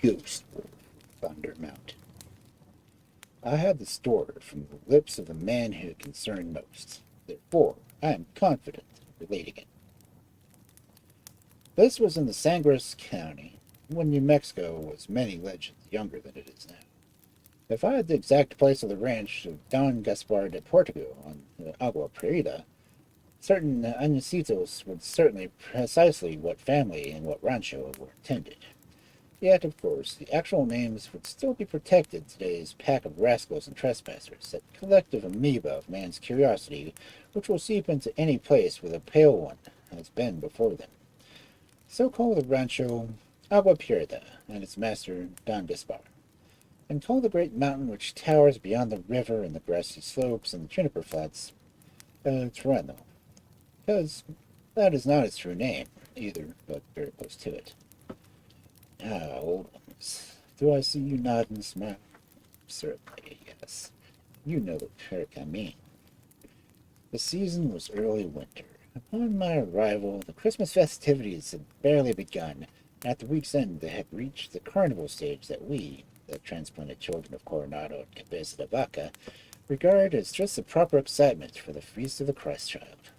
Ghost Wolf, Thunder Mountain. I had the story from the lips of the man who concerned most. Therefore, I am confident in relating it. This was in the Sangres County, when New Mexico was many legends younger than it is now. If I had the exact place of the ranch of Don Gaspar de Portugal on the Agua Prieta, certain anuncios would certainly precisely what family and what rancho were intended. Yet, of course, the actual names would still be protected today's pack of rascals and trespassers, that collective amoeba of man's curiosity which will seep into any place where the pale one has been before them. So call the rancho Agua Prieta and its master Don Gaspar, and call the great mountain which towers beyond the river and the grassy slopes and the juniper flats Trueno, because that is not its true name either, but very close to it. Ah, old ones, do I see you nod and smile? Certainly, yes. You know the perk I mean. The season was early winter. Upon my arrival, the Christmas festivities had barely begun. At the week's end, they had reached the carnival stage that we, the transplanted children of Coronado and Cabeza de Vaca, regard as just the proper excitement for the feast of the Christ child.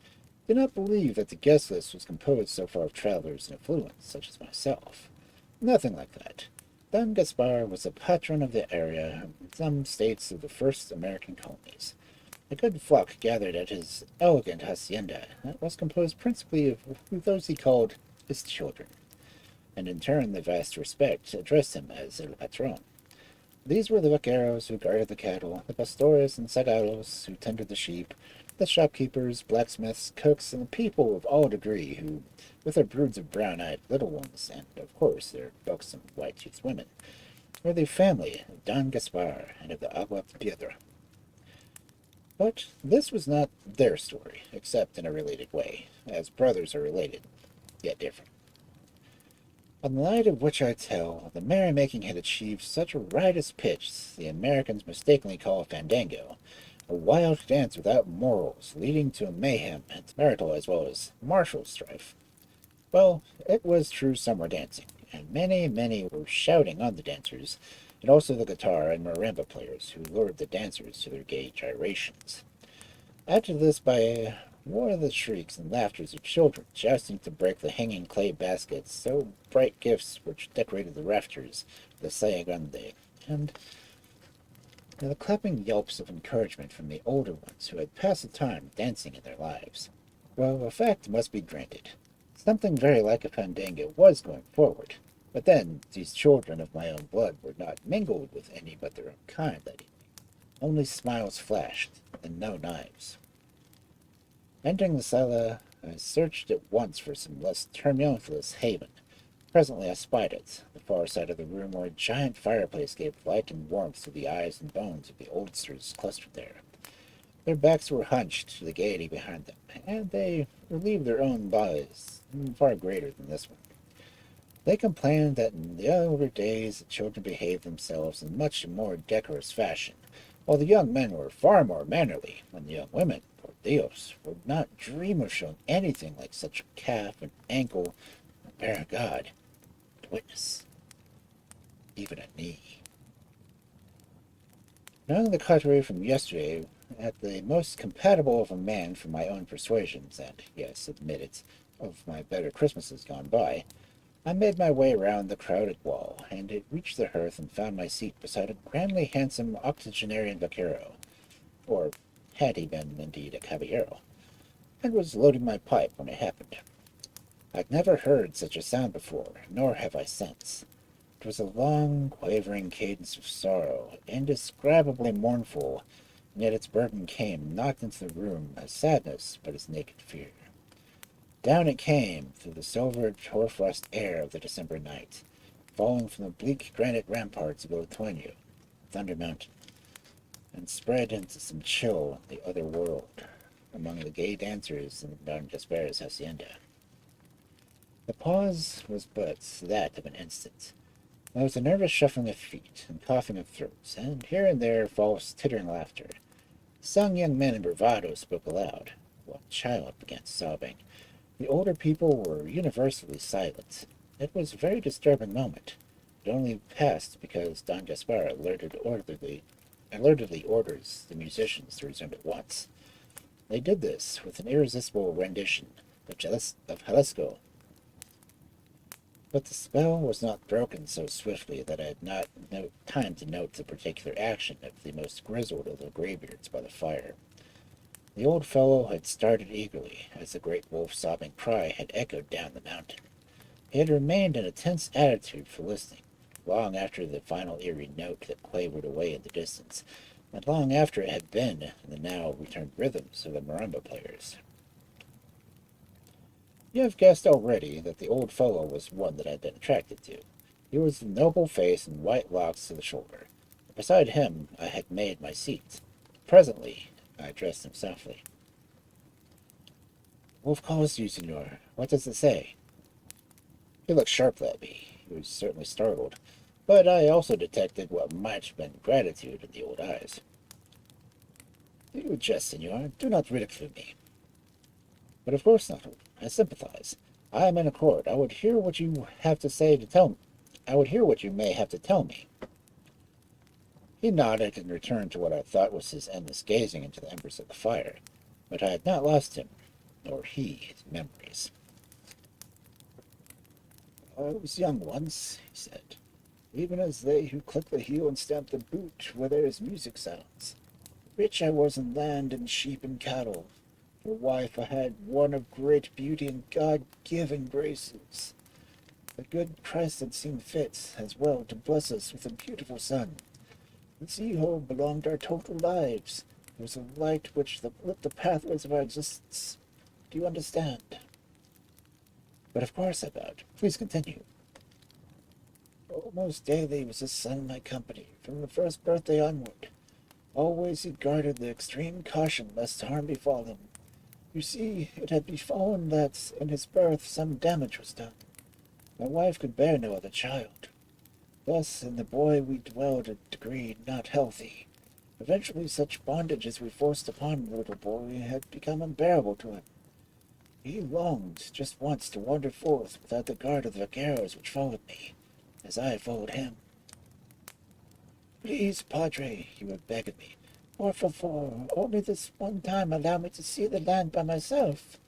I did not believe that the guest list was composed so far of travelers and affluents, such as myself. Nothing like that. Don Gaspar was the patron of the area in some states of the first American colonies. A good flock gathered at his elegant hacienda that was composed principally of those he called his children, and in turn the vast respect addressed him as el patron. These were the vaqueros who guarded the cattle, the pastores and zagalos who tended the sheep, the shopkeepers, blacksmiths, cooks, and the people of all degree who, with their broods of brown-eyed little ones, and, of course, their buxom white-toothed women, were the family of Don Gaspar and of the Agua Piedra. But this was not their story, except in a related way, as brothers are related, yet different. On the night of which I tell, the merrymaking had achieved such a riotous pitch the Americans mistakenly call a fandango, a wild dance without morals, leading to mayhem and marital as well as martial strife. Well, it was true summer dancing, and many were shouting on the dancers, and also the guitar and marimba players who lured the dancers to their gay gyrations. Add to this by one of the shrieks and laughters of children jousting to break the hanging clay baskets, so bright gifts which decorated the rafters of the Saya Grande, and the clapping yelps of encouragement from the older ones who had passed the time dancing in their lives. Well, a fact must be granted. Something very like a fandango was going forward, but then these children of my own blood were not mingled with any but their own kind that evening. Only smiles flashed, and no knives. Entering the sala, I searched at once for some less tumultuous haven. Presently I spied it, the far side of the room where a giant fireplace gave light and warmth to the eyes and bones of the oldsters clustered there. Their backs were hunched to the gaiety behind them, and they relieved their own bodies, far greater than this one. They complained that in the older days the children behaved themselves in much more decorous fashion, while the young men were far more mannerly, when the young women, por Dios, would not dream of showing anything like such a calf, an ankle, and bear of God, to witness, even a knee. Knowing the coterie from yesterday at the most compatible of a man for my own persuasions, and, yes, admit it, of my better Christmases gone by, I made my way round the crowded wall, and it reached the hearth and found my seat beside a grandly handsome octogenarian vaquero, or had he been indeed a caballero, and was loading my pipe when it happened. I'd never heard such a sound before, nor have I since. It was a long, quavering cadence of sorrow, indescribably mournful, and yet its burden came not into the room as sadness, but as naked fear. Down it came through the silvered hoarfrost air of the December night, falling from the bleak granite ramparts of Otoño, Thunder Mountain, and spread into some chill the other world among the gay dancers in Don Gaspar's hacienda. The pause was but that of an instant. There was a nervous shuffling of feet and coughing of throats, and here and there false tittering laughter. Some young men in bravado spoke aloud. One child began sobbing. The older people were universally silent. It was a very disturbing moment. It only passed because Don Gaspar alertedly orders the musicians to resume at once. They did this with an irresistible rendition of Jalisco, but the spell was not broken so swiftly that I had not time to note the particular action of the most grizzled of the graybeards by the fire. The old fellow had started eagerly, as the great wolf's sobbing cry had echoed down the mountain. He had remained in a tense attitude for listening, long after the final eerie note that quavered away in the distance, and long after it had been in the now returned rhythms of the marimba players. You have guessed already that the old fellow was one that I had been attracted to. He was the noble face and white locks to the shoulder. Beside him I had made my seat. Presently I addressed him softly. "Wolf calls you, senor. What does it say?" He looked sharply at me. He was certainly startled, but I also detected what might have been gratitude in the old eyes. "You jest, senor. Do not ridicule me." "But of course not. I sympathize. I am in accord. I would hear what you have to say to tell me. I would hear what you may have to tell me." He nodded and returned to what I thought was his endless gazing into the embers of the fire, but I had not lost him, nor he his memories. "I was young once," he said, "even as they who click the heel and stamp the boot where there is music sounds. Rich I was in land and sheep and cattle. For wife I had one of great beauty and God-given graces. The good Christ had seen fit, as well, to bless us with a beautiful son. The sea-hole belonged our total lives. It was a light which lit the pathways of our existence. Do you understand?" "But of course," I bowed. "Please continue." "Almost daily was his son my company, from the first birthday onward. Always he guarded the extreme caution lest harm befall him. You see, it had befallen that in his birth some damage was done. My wife could bear no other child. Thus in the boy we dwelled a degree not healthy. Eventually such bondage as we forced upon the little boy had become unbearable to him. He longed just once to wander forth without the guard of the vaqueros which followed me, as I followed him. 'Please, Padre,' he would beg of me, 'por favor, only this one time allow me to see the land by myself.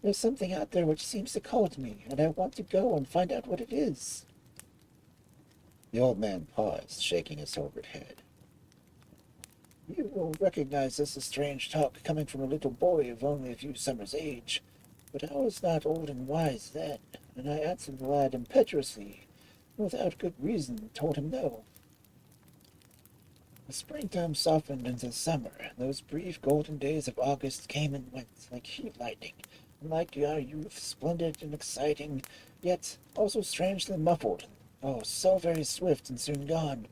There's something out there which seems to call to me, and I want to go and find out what it is.'" The old man paused, shaking his silvered head. "You will recognize this as strange talk coming from a little boy of only a few summers' age, but I was not old and wise then, and I answered the lad impetuously, and without good reason told him no. The springtime softened into summer, and those brief golden days of August came and went, like heat lightning, and like our youth, splendid and exciting, yet also strangely muffled, oh, so very swift and soon gone.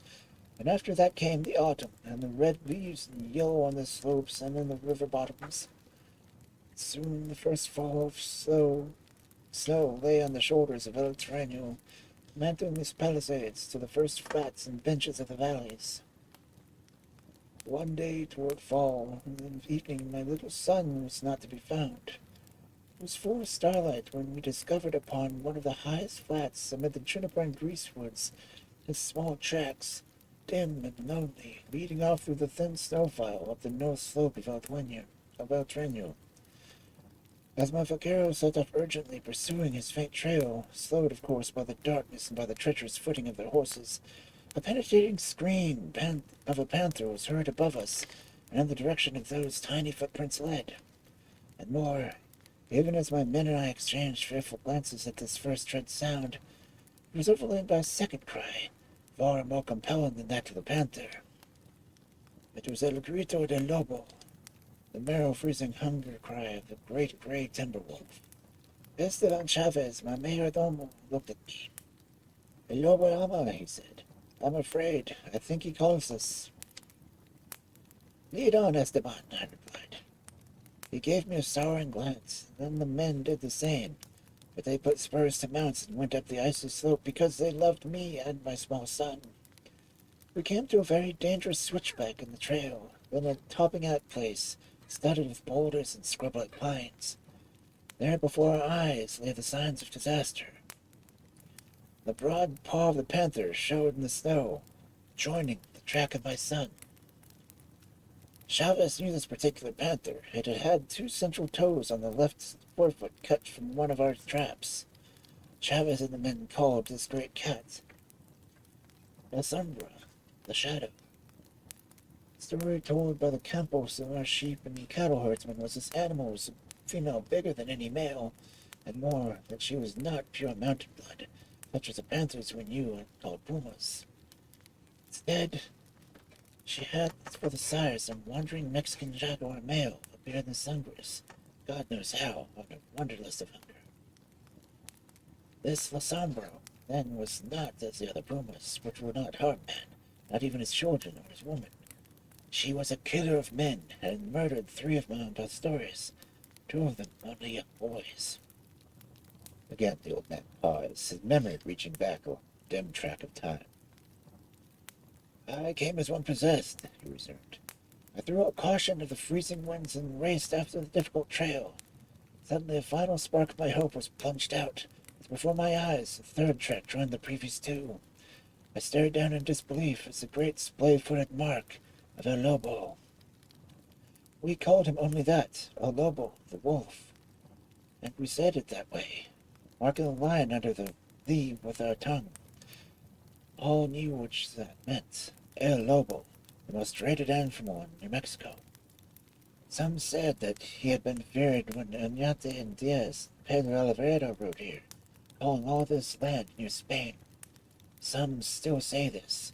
And after that came the autumn, and the red leaves and yellow on the slopes and in the river bottoms. Soon the first fall of snow lay on the shoulders of El Terreno, mantling these palisades to the first flats and benches of the valleys. One day toward fall, and in the evening, my little son was not to be found. It was full of starlight when we discovered upon one of the highest flats amid the juniper and greasewoods his small tracks, dim and lonely, leading off through the thin snowfile up the north slope of El Terreno. As my vaquero set off urgently pursuing his faint trail, slowed of course by the darkness and by the treacherous footing of their horses, a penetrating scream of a panther was heard above us, and in the direction of those tiny footprints led. And more, even as my men and I exchanged fearful glances at this first dread sound, it was overlaid by a second cry, far more compelling than that of the panther. It was El Grito del Lobo, the marrow-freezing hunger cry of the great gray timber wolf. Esteban Chavez, my mayordomo, looked at me. "El Lobo ama," he said. "I'm afraid. I think he calls us." "Lead on, Esteban," I replied. He gave me a sorrowing glance, and then the men did the same, but they put spurs to mounts and went up the icy slope because they loved me and my small son. We came to a very dangerous switchback in the trail, then a topping-out place, studded with boulders and scrub-like pines. There before our eyes lay the signs of disaster. The broad paw of the panther showed in the snow, joining the track of my son. Chavez knew this particular panther. It had had two central toes on the left forefoot cut from one of our traps. Chavez and the men called this great cat La Sombra, the Shadow. The story told by the Campos of our sheep and cattle herdsmen was this animal was a female bigger than any male, and more, that she was not pure mountain blood, such as the panthers we knew and called pumas. Instead, she had for the sire some wandering Mexican jaguar male, appeared in the sunburst, God knows how, out of wanderlust of hunger. This La Sombra, then, was not as the other pumas, which would not harm man, not even his children or his woman. She was a killer of men, and had murdered 3 of my own pastores, 2 of them only young boys. Again the old man paused, his memory reaching back a dim track of time. I came as one possessed, he resumed. I threw out caution of the freezing winds and raced after the difficult trail. Suddenly a final spark of my hope was plunged out, as before my eyes a 3rd track joined the previous 2. I stared down in disbelief as the great splay-footed mark of El Lobo. We called him only that, El Lobo, the wolf, and we said it that way, marking a line under the "the" with our tongue. All knew which that meant. El Lobo, the most dreaded animal in New Mexico. Some said that he had been feared when Oñate and Diaz, Pedro Oliveira, rode here, calling all this land New Spain. Some still say this.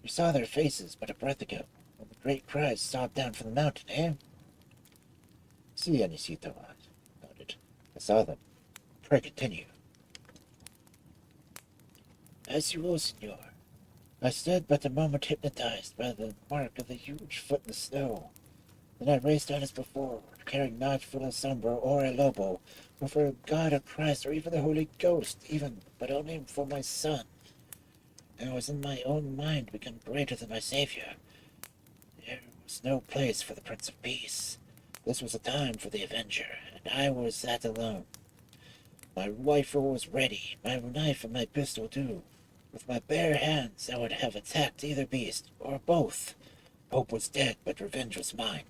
We saw their faces but a breath ago, when the great cries sobbed down from the mountain, eh? Si, Anisito, I nodded. I saw them. Pray continue. As you will, senor. I stood but a moment hypnotized by the mark of the huge foot in the snow. Then I raced on as before, carrying not for La Sombra or El Lobo, or for God or Christ or even the Holy Ghost, but only for my son. I was in my own mind become greater than my Savior. There was no place for the Prince of Peace. This was a time for the Avenger, and I was that alone. My rifle was ready, my knife and my pistol too. With my bare hands I would have attacked either beast, or both. Hope was dead, but revenge was mine.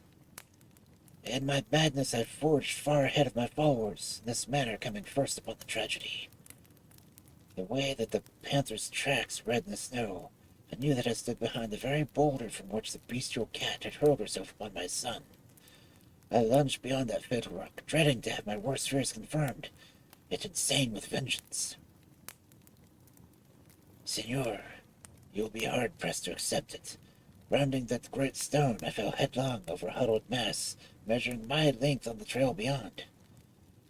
In my madness I forged far ahead of my followers, in this manner coming first upon the tragedy. The way that the panther's tracks read in the snow, I knew that I stood behind the very boulder from which the bestial cat had hurled herself upon my son. I lunged beyond that fatal rock, dreading to have my worst fears confirmed, yet insane with vengeance. Senor, you will be hard-pressed to accept it. Rounding that great stone, I fell headlong over a huddled mass, measuring my length on the trail beyond.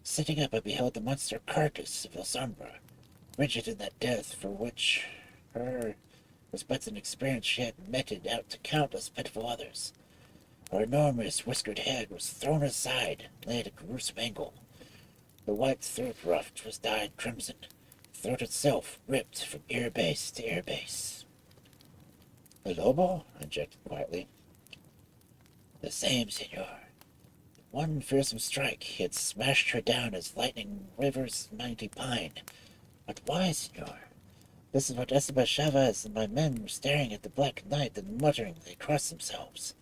Sitting up, I beheld the monster carcass of La Sombra, rigid in that death for which her was but an experience she had meted out to countless pitiful others. Her enormous whiskered head was thrown aside, lay at a gruesome angle. The white throat ruff was dyed crimson, the throat itself ripped from ear base to ear base. The Lobo? I injected quietly. The same, senor. In one fearsome strike, he had smashed her down as lightning rivers mighty pine. But why, senor? This is what Esteban Chavez and my men were staring at the black night and muttering they crossed themselves.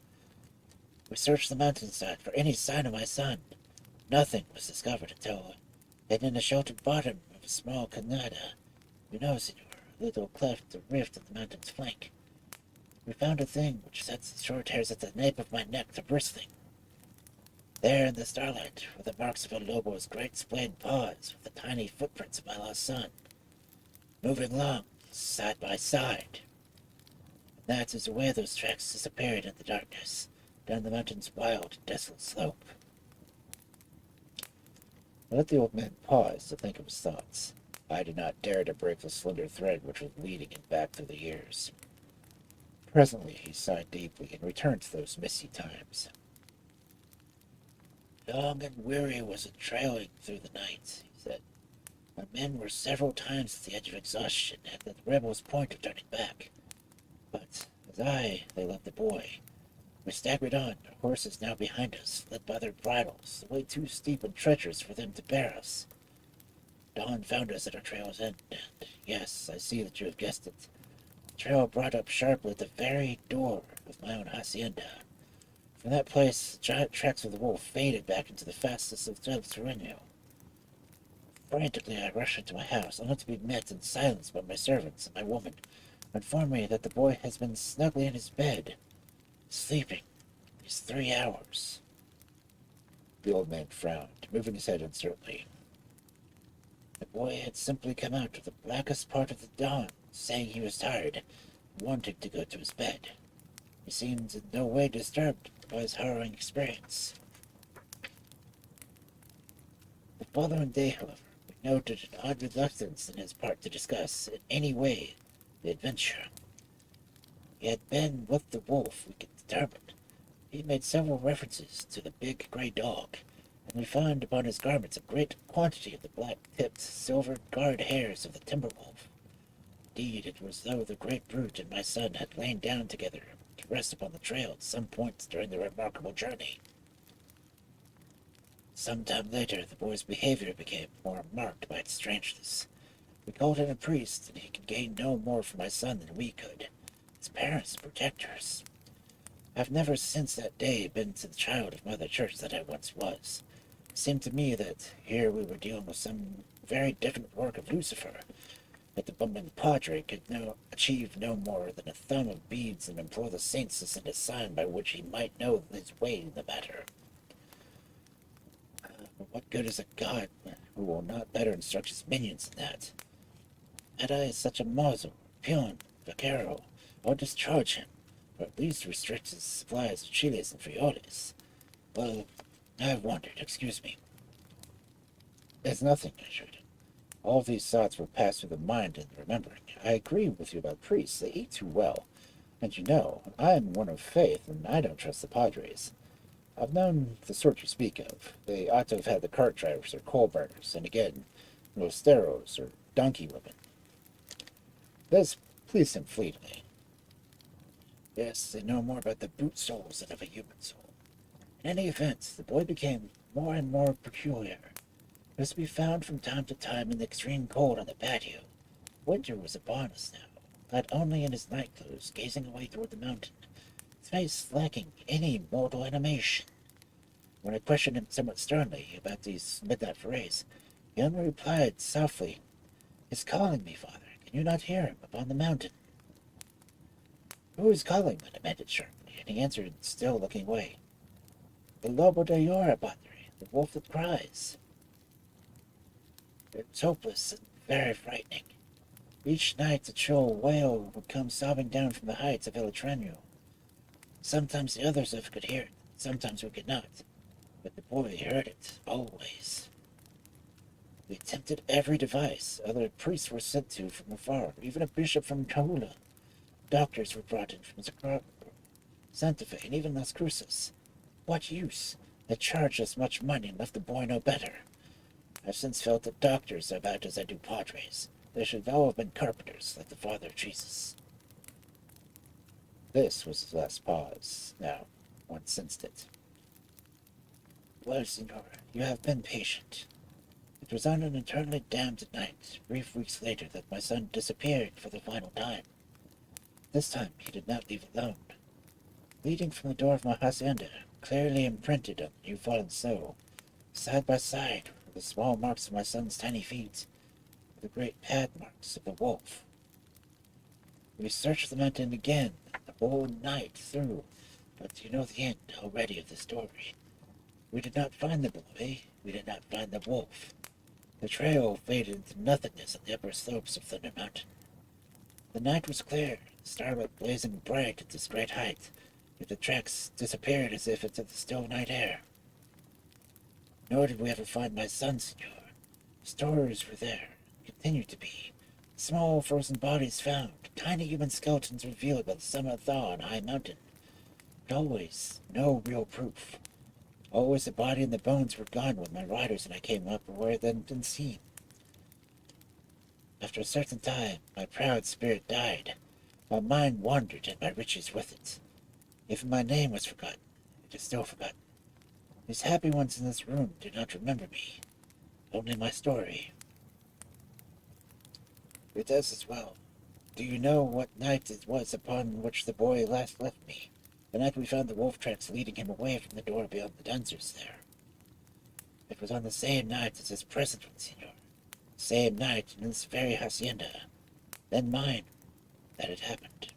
We searched the mountainside for any sign of my son. Nothing was discovered until, hidden in a sheltered bottom of a small canada, you know, senor, a little cleft or rift in the mountain's flank, we found a thing which sets the short hairs at the nape of my neck to bristling. There in the starlight were the marks of a Lobo's great splayed paws with the tiny footprints of my lost son, moving along side by side. And that is the way those tracks disappeared in the darkness, down the mountain's wild and desolate slope. I let the old man pause to think of his thoughts. I did not dare to break the slender thread which was leading him back through the years. Presently he sighed deeply and returned to those misty times. Long and weary was it trailing through the night, he said. My men were several times at the edge of exhaustion, at the rebels' point of turning back. But as they led the boy, we staggered on, our horses now behind us, led by their bridles, the way too steep and treacherous for them to bear us. Dawn found us at our trail's end, and yes, I see that you have guessed it. The trail brought up sharply at the very door of my own hacienda. From that place, the giant tracks of the wolf faded back into the fastness of the terreno. Frantically, I rushed into my house, only to be met in silence by my servants and my woman, who informed me that the boy has been snugly in his bed, sleeping these 3 hours. The old man frowned, moving his head uncertainly. The boy had simply come out of the blackest part of the dawn, saying he was tired, and wanted to go to his bed. He seemed in no way disturbed by his harrowing experience. The following day, however, we noted an odd reluctance in his part to discuss, in any way, the adventure. He had been with the wolf, we could determine. He made several references to the big gray dog, and we found upon his garments a great quantity of the black-tipped, silver-guard hairs of the timber wolf. Indeed, it was as though the great brute and my son had lain down together to rest upon the trail at some points during the remarkable journey. Some time later, the boy's behavior became more marked by its strangeness. We called in a priest, and he could gain no more from my son than we could, his parents and protectors. I've never since that day been to the child of Mother Church that I once was. It seemed to me that here we were dealing with some very different work of Lucifer, that the bumbling padre could achieve no more than a thumb of beads and implore the saints to send a sign by which he might know his way in the matter. But what good is a god who will not better instruct his minions than that? Had I such a muzzle, peon, vaquero, I would discharge him, or at least restrict his supplies of chiles and frijoles. Well, I have wandered, excuse me. There's nothing, I assured him. All these thoughts will pass through the mind and the remembering. I agree with you about priests. They eat too well. And you know, I am one of faith, and I don't trust the padres. I've known the sort you speak of. They ought to have had the cart drivers or coal burners, and again, losteros or donkey women. This pleased him fleetingly. Yes, they know more about the brute souls than of a human soul. In any event, the boy became more and more peculiar. He was to be found from time to time in the extreme cold on the patio. Winter was upon us now, clad only in his nightclothes, gazing away toward the mountain, his face lacking any mortal animation. When I questioned him somewhat sternly about these midnight forays, he only replied softly, "He's calling me, father. Can you not hear him upon the mountain?" "Who is calling?" I demanded sharply, and he answered, still looking away. "The lobo de Yora, padre, the wolf that cries." It's hopeless and very frightening. Each night the chill wail would come sobbing down from the heights of El Trenio. Sometimes the others of us could hear it, sometimes we could not. But the boy heard it, always. We attempted every device. Other priests were sent to from afar, even a bishop from Howl. Doctors were brought in from Santa Fe, and even Las Cruces. What use? They charged us much money and left the boy no better. I've since felt that doctors are about as I do padres. They should all have been carpenters, like the Father of Jesus. This was his last pause. Now, one sensed it. Well, Senora, you have been patient. It was on an eternally damned night, brief weeks later, that my son disappeared for the final time. This time he did not leave alone. Leading from the door of my hacienda, clearly imprinted on the new fallen snow, side by side were the small marks of my son's tiny feet, the great pad marks of the wolf. We searched the mountain again, the whole night through, but you know the end already of the story. We did not find the boy, we did not find the wolf. The trail faded into nothingness on the upper slopes of Thunder Mountain. The night was clear, the starlight blazing bright at this great height, yet the tracks disappeared as if into the still night air. Nor did we ever find my son, senor. Stores were there, continued to be. Small frozen bodies found, tiny human skeletons revealed by the summer thaw on High Mountain. But always no real proof. Always the body and the bones were gone when my riders and I came up, or were then been seen. After a certain time, my proud spirit died. My mind wandered, and my riches with it. Even my name was forgotten. It is still forgotten. These happy ones in this room do not remember me, only my story. It does as well. Do you know what night it was upon which the boy last left me? The night we found the wolf tracks leading him away from the door beyond the Dunsers there. It was on the same night as his present one, senor. Same night in this very hacienda, then mine, that it happened.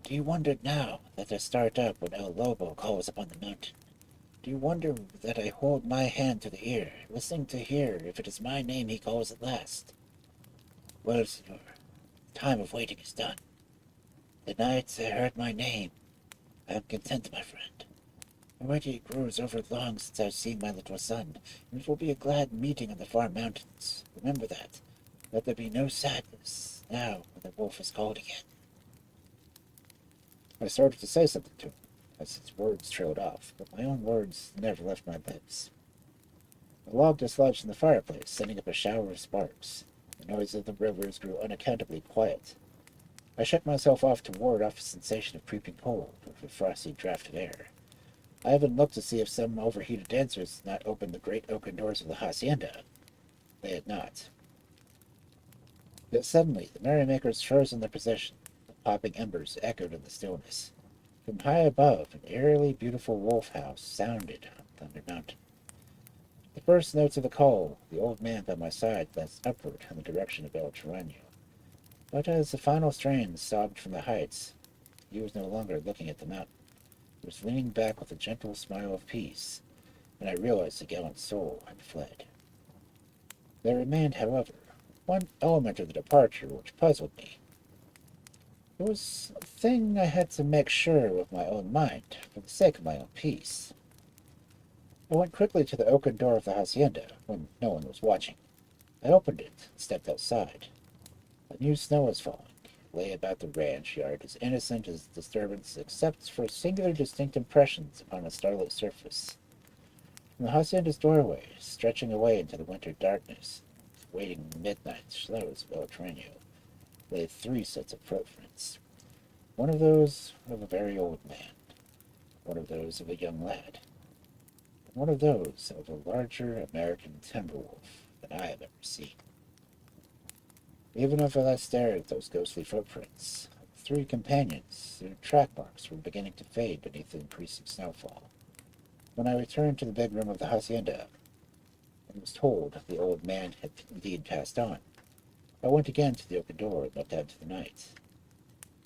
Do you wonder now that I start up when El Lobo calls upon the mountain? Do you wonder that I hold my hand to the ear, listening to hear if it is my name he calls at last? Well, senor, time of waiting is done. The night I heard my name, I am content, my friend. Already it grows over long since I've seen my little son, and it will be a glad meeting on the far mountains. Remember that. Let there be no sadness now when the wolf is called again. I started to say something to him, as his words trailed off, but my own words never left my lips. I log dislodged in the fireplace, sending up a shower of sparks. The noise of the rivers grew unaccountably quiet. I shut myself off to ward off a sensation of creeping cold, with a frosty draft of air. I even looked to see if some overheated dancers had not opened the great oaken doors of the hacienda. They had not. Yet suddenly the merrymakers froze in their position. The popping embers echoed in the stillness. From high above, an eerily beautiful wolf house sounded on Thunder Mountain. The first notes of the call, the old man by my side glanced upward in the direction of El Toraño. But as the final strains sobbed from the heights, he was no longer looking at the mountain. He was leaning back with a gentle smile of peace, and I realized the gallant soul had fled. There remained, however, one element of the departure which puzzled me. It was a thing I had to make sure with my own mind, for the sake of my own peace. I went quickly to the oaken door of the hacienda, when no one was watching. I opened it and stepped outside. A new snow was falling. It lay about the ranch yard as innocent as disturbance, except for singular distinct impressions upon a starlit surface. From the hacienda's doorway, stretching away into the winter darkness, waiting midnight shadows of El Toraño, lay 3 sets of footprints. One of those of a very old man, one of those of a young lad, and one of those of a larger American timber wolf than I have ever seen. Even as I stared at those ghostly footprints, the 3 companions, their track marks were beginning to fade beneath the increasing snowfall. When I returned to the big room of the hacienda, and was told the old man had indeed passed on, I went again to the open door and looked out into the night.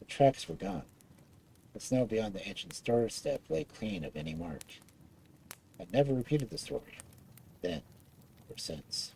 The tracks were gone. The snow beyond the ancient doorstep lay clean of any mark. I never repeated the story, then or since.